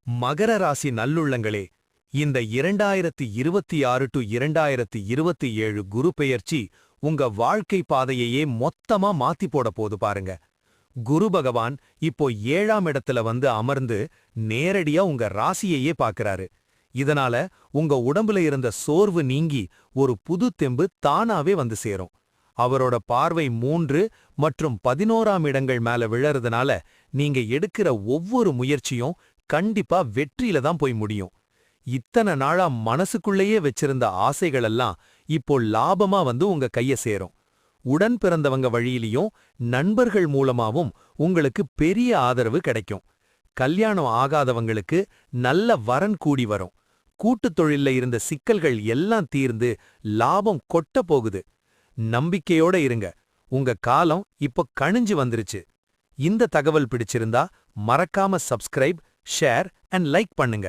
மகர ராசி நல்லுள்ளங்களே, இந்த 2026 டு 2027 குரு பெயர்ச்சி உங்க வாழ்க்கை பாதையையே மொத்தமா மாத்தி போட போது பாருங்க. குரு பகவான் இப்போ 7ஆம் இடத்துல வந்து அமர்ந்து நேரடியா உங்க ராசியையே பாக்குறாரு. இதனால உங்க உடம்புல இருந்த சோர்வு நீங்கி ஒரு புது தெம்பு தானாவே வந்து சேரும். அவரோட பார்வை 3 மற்றும் 11ஆம் இடங்கள் மேல விழறதுனால நீங்க எடுக்கிற ஒவ்வொரு முயற்சியும் கண்டிப்பா வெற்றியில தான் போய் முடியும். இத்தனை நாளா மனசுக்குள்ளேயே வச்சிருந்த ஆசைகளெல்லாம் இப்போ லாபமா வந்து உங்க கைய சேரும். உடன் பிறந்தவங்க வழியிலையும் நண்பர்கள் மூலமாவும் உங்களுக்கு பெரிய ஆதரவு கிடைக்கும். கல்யாணம் ஆகாதவங்களுக்கு நல்ல வரன் கூடி வரும். கூட்டுத் தொழில்ல இருந்த சிக்கல்கள் எல்லாம் தீர்ந்து லாபம் கொட்ட போகுது. நம்பிக்கையோட இருங்க, உங்க காலம் இப்போ கணிஞ்சு வந்துருச்சு. இந்த தகவல் பிடிச்சிருந்தா மறக்காம சப்ஸ்கிரைப், ஷேர் அண்ட் லைக் பண்ணுங்க.